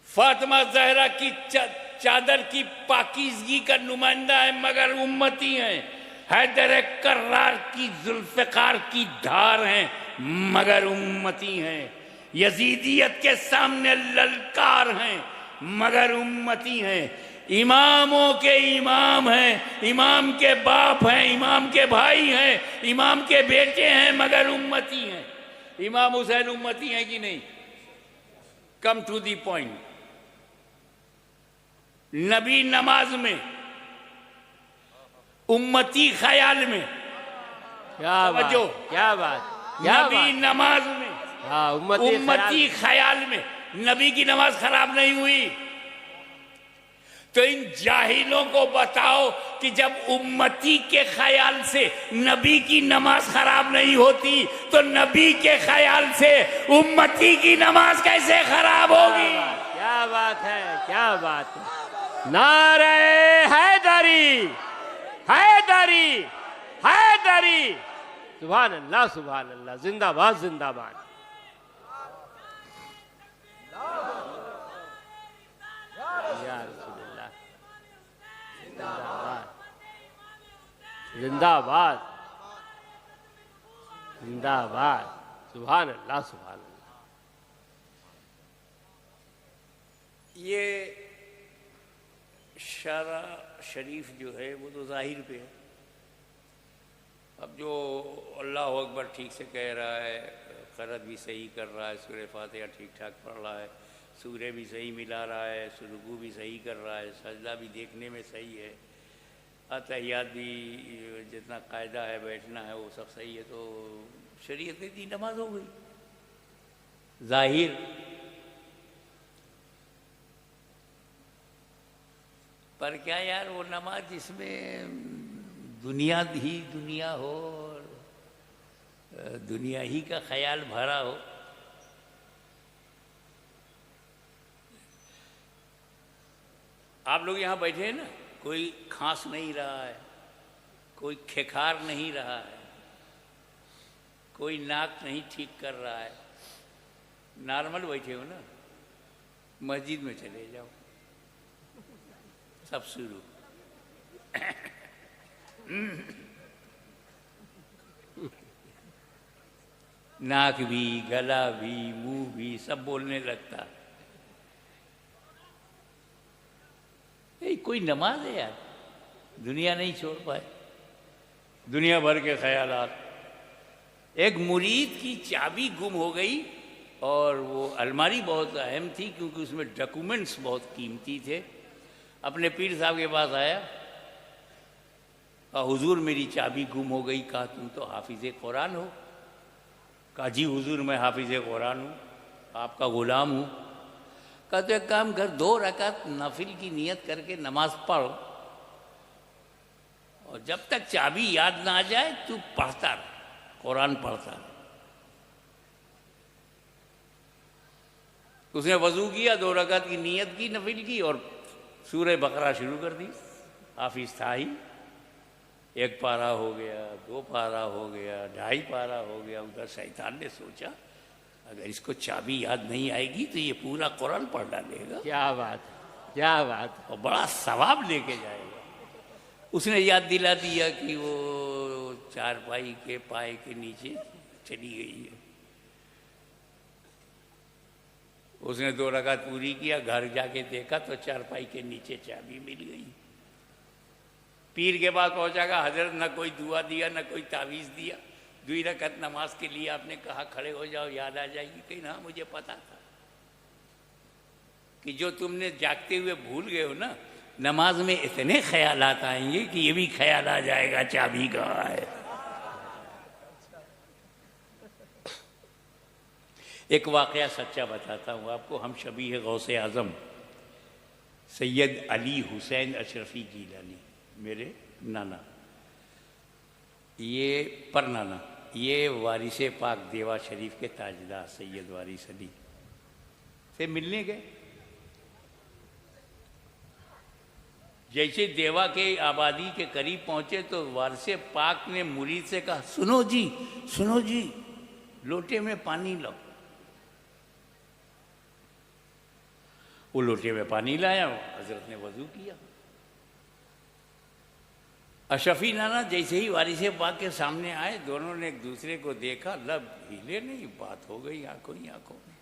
फातिमा ज़हरा की चादर की पाकीज़गी का नुमाइंदा है मगर उम्मती हैं। हैदर कर्रार की जुल्फ़िकार की धार हैं मगर उम्मती हैं। यजीदियत के सामने ललकार हैं मगर उम्मती हैं। इमामों के इमाम हैं, इमाम के बाप हैं, इमाम के भाई हैं, इमाम के बेटे हैं मगर उम्मती हैं। इमाम हुसैन उम्मती हैं कि नहीं? Come to the point. नबी नमाज में, उम्मती ख्याल में। क्या बात, क्या बात, क्या नबी बात, नमाज में, हाँ, उम्मती ख्याल में नबी की नमाज खराब नहीं हुई। तो इन जाहिलों को बताओ कि जब उम्मती के ख्याल से नबी की नमाज खराब नहीं होती तो नबी के ख्याल से उम्मती की नमाज कैसे खराब होगी? क्या बात है, क्या बात है। नारे हैदरी, हैदरी, हैदरी, सुभान अल्लाह, सुभान अल्लाह, जिंदाबाद, जिंदाबाद। या रसूलुल्लाह, जिंदाबाद, जिंदाबाद, जिंदाबाद, सुभान अल्लाह, सुभान अल्लाह। ये शरा शरीफ जो है वो तो जाहिर पे है। अब जो अल्लाह अकबर ठीक से कह रहा है, क़रअत भी सही कर रहा है, सूरह फातिहा ठीक ठाक पढ़ रहा है, सूरह भी सही मिला रहा है, रुकू भी सही कर रहा है, सजदा भी देखने में सही है, अतहियात भी जितना कायदा है बैठना है वो सब सही है, तो शरीयत ने दी, नमाज हो गई जाहिर। पर क्या यार वो नमाज जिसमें दुनिया ही दुनिया हो और दुनिया ही का ख्याल भरा हो, आप लोग यहाँ बैठे हैं ना, कोई खांस नहीं रहा है, कोई खेखार नहीं रहा है, कोई नाक नहीं ठीक कर रहा है, नॉर्मल बैठे हो ना, मस्जिद में चले जाओ, सब शुरू। नाक भी, गला भी, मुंह भी सब बोलने लगता। कोई नमाज है यार, दुनिया नहीं छोड़ पाए, दुनिया भर के ख्यालात। एक मुरीद की चाबी गुम हो गई और वो अलमारी बहुत अहम थी क्योंकि उसमें डॉक्यूमेंट्स बहुत कीमती थे। अपने पीर साहब के पास आया, कहा हुजूर मेरी चाबी गुम हो गई। कहा तुम तो हाफिज़ कुरान हो। कहा जी हुजूर मैं हाफिज़ कुरान हूँ, आपका गुलाम हूँ। कहा तो एक काम कर, 2 रकात नफिल की नियत करके नमाज पढ़ और जब तक चाबी याद ना आ जाए तू पढ़ता रह, कुरान पढ़ता रह। उसने वजू किया, 2 रकात की नियत की नफिल की और सूरह बकरा शुरू कर दी। हाफिज था ही, 1 पारा हो गया, 2 पारा हो गया, 2.5 पारा हो गया। उधर शैतान ने सोचा अगर इसको चाबी याद नहीं आएगी तो ये पूरा कुरान पढ़ डालेगा। क्या बात, क्या बात, और बड़ा सवाब लेके जाएगा। उसने याद दिला दिया कि वो चारपाई के पाए के नीचे चली गई है। उसने 2 रकात पूरी किया, घर जाके देखा तो चारपाई के नीचे चाबी मिल गई। पीर के पास पहुंचा, का हजरत न कोई दुआ दिया न कोई तावीज़ दिया, 2 रकात नमाज के लिए आपने कहा खड़े हो जाओ याद आ जाएगी। कहीं ना मुझे पता था कि जो तुमने जागते हुए भूल गए हो ना, नमाज में इतने ख्यालात आएंगे कि ये भी ख्याल आ जाएगा चाबी कहाँ है। एक वाकया सच्चा बताता हूँ आपको। हम शबीह गौसे आज़म सैयद अली हुसैन अशरफी गीलानी, मेरे नाना, ये पर नाना, ये वारिस पाक देवा शरीफ के ताजदार सैयद वारिस अली से मिलने गए। जैसे देवा के आबादी के करीब पहुंचे तो वारिस पाक ने मुरीद से कहा, सुनो जी, सुनो जी, लोटे में पानी लाओ। वो लोटे में पानी लाया, हजरत ने वजू किया। अशफी नाना जैसे ही वारिस पाक के सामने आए, दोनों ने एक दूसरे को देखा, लब हिले नहीं, बात हो गई आंखों ही आंखों में।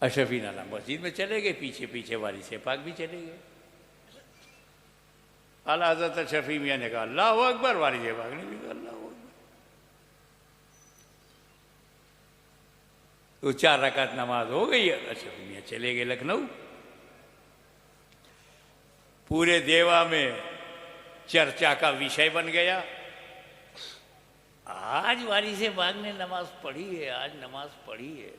अशफी नाना मस्जिद में चले गए, पीछे पीछे वारिस पाक भी चले गए। आला हज़रत अशफी मियाँ ने कहा अल्लाह अकबर, वारिस पाक ने भी कहा अल्लाह अकबर। तो 4 रकात नमाज हो गई, अशफी मियाँ चले गए लखनऊ। पूरे देवा में चर्चा का विषय बन गया। आज वारी से बाग ने नमाज पढ़ी है, आज नमाज पढ़ी है।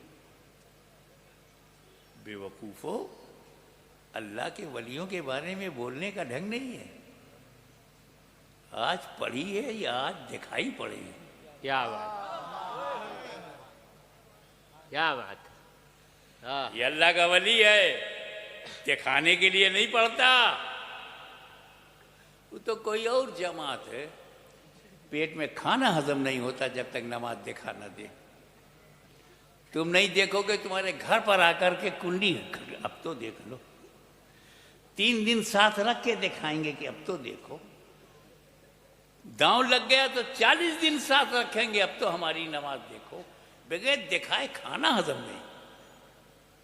बेवकूफो, अल्लाह के वलियों के बारे में बोलने का ढंग नहीं है। आज पढ़ी है या आज दिखाई पड़े है। क्या बात, क्या बात है। हाँ, ये अल्लाह का वली है, दिखाने के लिए नहीं पढ़ता। वो तो कोई और जमात है। पेट में खाना हजम नहीं होता जब तक नमाज दिखा न दे। तुम नहीं देखोगे, तुम्हारे घर पर आकर के कुंडी, अब तो देख लो, 3 दिन साथ रख के दिखाएंगे कि अब तो देखो। दांव लग गया तो 40 दिन साथ रखेंगे, अब तो हमारी नमाज देखो। बगैर दिखाए खाना हजम नहीं।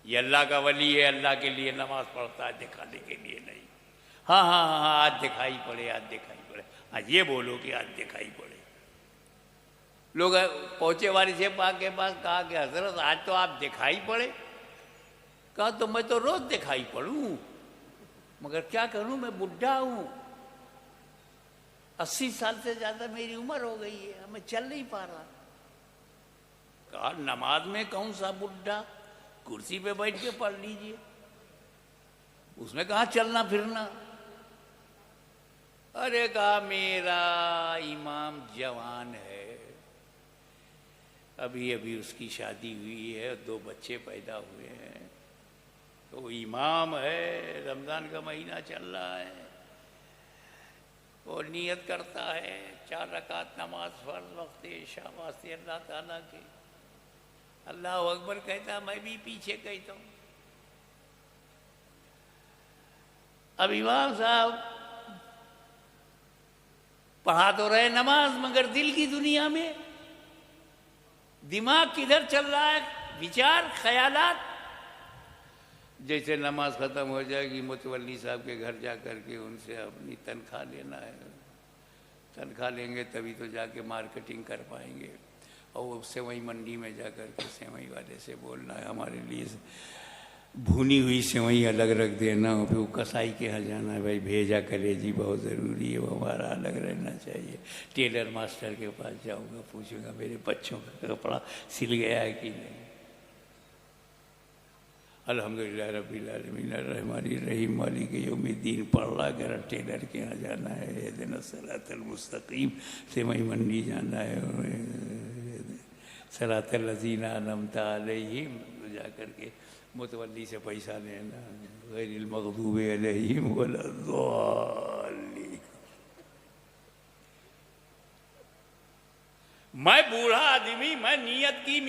ये अल्लाह का वली है, अल्लाह के लिए नमाज पढ़ता है, दिखाने के लिए नहीं। हाँ हाँ हाँ हाँ, आज दिखाई पड़े, आज दिखाई पड़े। आज ये बोलो कि आज दिखाई पड़े। लोग पहुंचे वाली से पाक के पास, कहा कि हजरत आज तो आप दिखाई पड़े। कहा तो मैं तो रोज दिखाई पड़ूं, मगर क्या करूं, मैं बुढ़ा हूं, 80 साल से ज्यादा मेरी उम्र हो गई है, मैं चल नहीं पा रहा। कहा नमाज में कौन सा बुढ़ा, कुर्सी पे बैठ के पढ़ लीजिए, उसमें कहा चलना फिरना। अरे कहा मेरा इमाम जवान है, अभी अभी उसकी शादी हुई है, 2 बच्चे पैदा हुए हैं, तो इमाम है, रमजान का महीना चल रहा है, और नियत करता है 4 रकात नमाज फर्ज वक्त इशा वास्ते अल्लाह ताला की। अल्लाह अकबर कहता, मैं भी पीछे कहता हूँ। अब इमाम साहब पढ़ा तो रहे नमाज, मगर दिल की दुनिया में दिमाग किधर चल रहा है, विचार ख्यालात। जैसे नमाज खत्म हो जाएगी, मुतवल्ली साहब के घर जा कर के उनसे अपनी तनख्वाह लेना है। तनख्वाह लेंगे तभी तो जाके मार्केटिंग कर पाएंगे, और सेवई मंडी में जा कर के सेवई वाले से बोलना है हमारे लिए भुनी हुई सेवई अलग रख देना, और फिर वो कसाई के यहाँ जाना है, भाई भेजा कलेजी बहुत ज़रूरी है, वो हमारा अलग रहना चाहिए। टेलर मास्टर के पास जाऊंगा, पूछूंगा मेरे बच्चों का कपड़ा सिल गया है कि नहीं। अल्हम्दुलिल्लाह रब्बिल आलमीन अर्रहमानिर रहीम मालिक यौमिद्दीन पढ़ रहा कर टेलर के यहाँ जाना है, इहदिना सिरातल मुस्तकीम सेवई मंडी जाना है, सिरातल लज़ीना अनअमता अलैहिम जा कर के मुतवल्ली से पैसा लेना, गैरिल मग़दूबि अलैहिम वलद्दाल्लीन। मैं बूढ़ा आदमी, मैं नियत की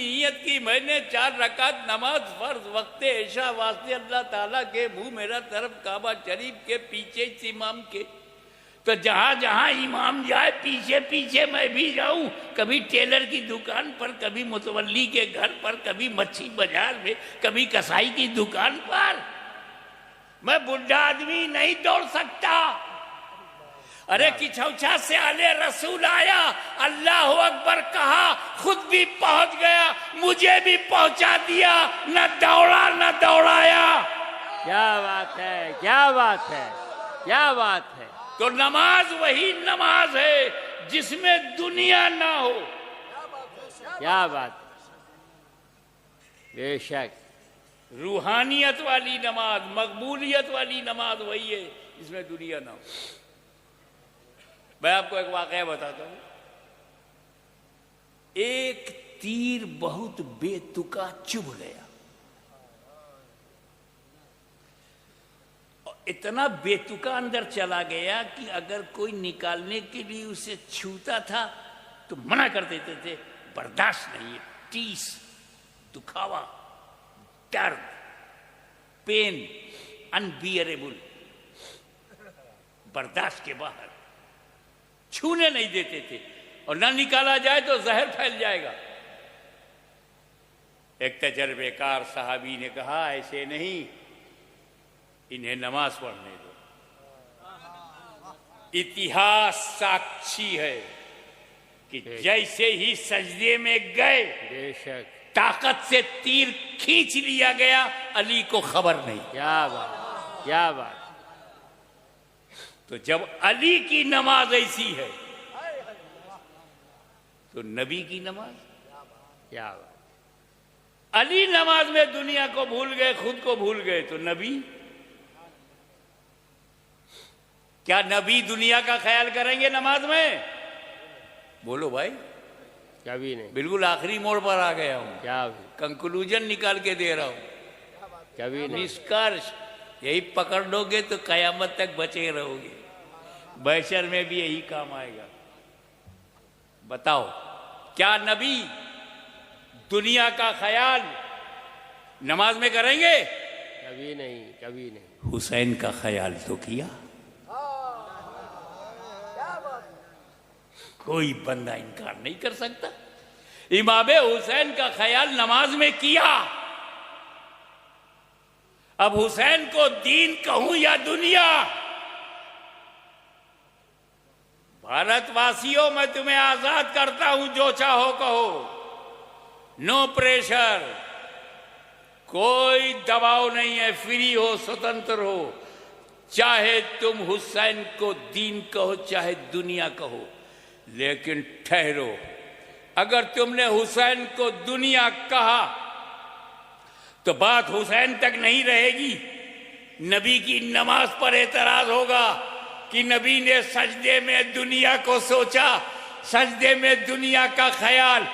मैंने 4 रकात नमाज फर्ज वक्त ऐशा वास्ते अल्लाह ताला के मुंह मेरा तरफ काबा शरीफ के पीछे इमाम के, तो जहां जहां इमाम जाए पीछे पीछे मैं भी जाऊं। कभी टेलर की दुकान पर, कभी मुतवल्ली के घर पर, कभी मच्छी बाजार में, कभी कसाई की दुकान पर। मैं बुढ़ा आदमी नहीं दौड़ सकता। अरे किछौछा से आले रसूल आया, अल्लाह अकबर कहा, खुद भी पहुंच गया, मुझे भी पहुंचा दिया, न दौड़ा न दौड़ाया। क्या बात है, क्या बात है, क्या बात है। तो नमाज वही नमाज है जिसमें दुनिया ना हो। क्या बात, बेशक रूहानियत वाली नमाज, मकबूलियत वाली नमाज वही है जिसमें दुनिया ना हो। मैं आपको एक वाकया बताता हूं। एक तीर बहुत बेतुका चुभ गया, इतना बेतुका अंदर चला गया कि अगर कोई निकालने के लिए उसे छूता था तो मना कर देते थे, बर्दाश्त नहीं है, टीस, दुखावा, दर्द, पेन, अनबियरेबल, बर्दाश्त के बाहर, छूने नहीं देते थे, और ना निकाला जाए तो जहर फैल जाएगा। एक तजर्बेकार साहबी ने कहा, ऐसे नहीं, इन्हें नमाज पढ़ने दो। इतिहास साक्षी है कि जैसे ही सजदे में गए, बेशक ताकत से तीर खींच लिया गया, अली को खबर नहीं। क्या बात, क्या बात। तो जब अली की नमाज ऐसी है तो नबी की नमाज। क्या बात। अली नमाज में दुनिया को भूल गए, खुद को भूल गए, तो नबी? क्या नबी दुनिया का ख्याल करेंगे नमाज में? बोलो भाई। कभी नहीं। बिल्कुल आखिरी मोड़ पर आ गया हूं, क्या कंक्लूजन निकाल के दे रहा हूं, कभी नहीं। निष्कर्ष। यही पकड़ लोगे तो कयामत तक बचे रहोगे, बैशर में भी यही काम आएगा। बताओ, क्या नबी दुनिया का ख्याल नमाज में करेंगे? कभी नहीं, कभी नहीं। हुसैन का ख्याल तो किया। कोई बंदा इनकार नहीं कर सकता। इमाम हुसैन का ख्याल नमाज में किया। अब हुसैन को दीन कहूं या दुनिया? भारतवासियों, मैं तुम्हें आजाद करता हूं, जो चाहो कहो, नो प्रेशर, कोई दबाव नहीं है, फ्री हो, स्वतंत्र हो। चाहे तुम हुसैन को दीन कहो, चाहे दुनिया कहो, लेकिन ठहरो, अगर तुमने हुसैन को दुनिया कहा तो बात हुसैन तक नहीं रहेगी। नबी की नमाज पर एतराज होगा कि नबी ने सजदे में दुनिया को सोचा, सजदे में दुनिया का ख्याल,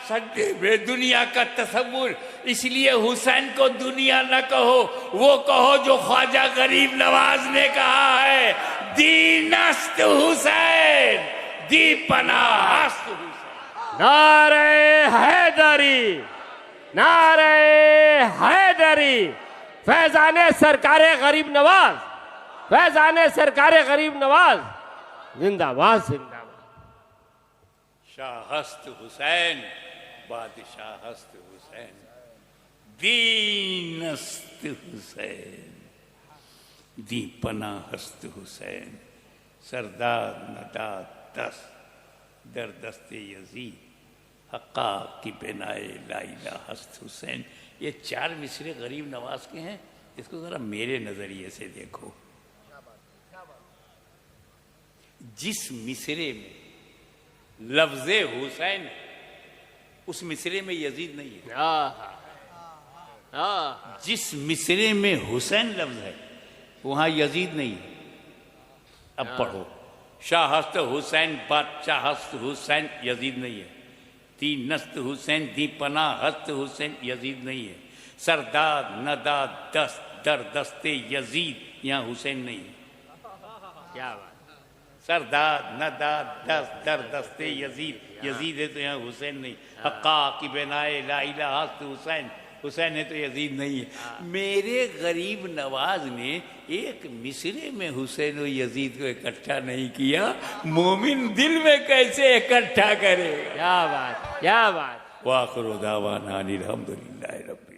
सजदे में दुनिया का तसव्वुर। इसलिए हुसैन को दुनिया न कहो, वो कहो जो ख्वाजा गरीब नवाज ने कहा है, दीनस्त हुसैन, दी पनाहस्त हुसैन। नारे हैदरी, नारे हैदरी, फैजाने सरकारे गरीब नवाज, फैजाने सरकारे गरीब नवाज, जिंदाबाद जिंदाबाद। शाहस्त हुसैन, बादशाहस्त हुसैन, दीनस्त हुसैन, दी पनाहस्त हुसैन, सरदार नदाद दस्त दर दस्ते यजीद, हक्का की बेनाए लाइला हस्त हुसैन। ये 4 मिसरे गरीब नवाज के हैं। इसको जरा मेरे नजरिए से देखो। जिस मिसरे में लफ्जे हुसैन, उस मिसरे में यजीद नहीं है। जिस मिसरे में हुसैन लफ्ज है, वहां यजीद नहीं है। अब पढ़ो, शाहस्त हुसैन, बादशाहस्त हुसैन, यजीद नहीं है। दीनस्त हुसैन, दी पनाहस्त हुसैन, यजीद नहीं है। सरदार नदाद दस्त दर दस्ते यजीद, यहाँ हुसैन नहीं है। क्या बात। सरदार नदाद दस्त दर दस्ते यजीद, यजीद है तो यहाँ हुसैन नहीं। हक्का की बेनाए ला इलाहा हस्त हुसैन, हुसैन है तो यजीद नहीं है। मेरे गरीब नवाज ने एक मिसरे में हुसैन और यजीद को इकट्ठा नहीं किया, मोमिन दिल में कैसे इकट्ठा करेगा? क्या बात, क्या बात। वाखिर दावाना अनिल हम्दुलिल्लाहि रब्बिल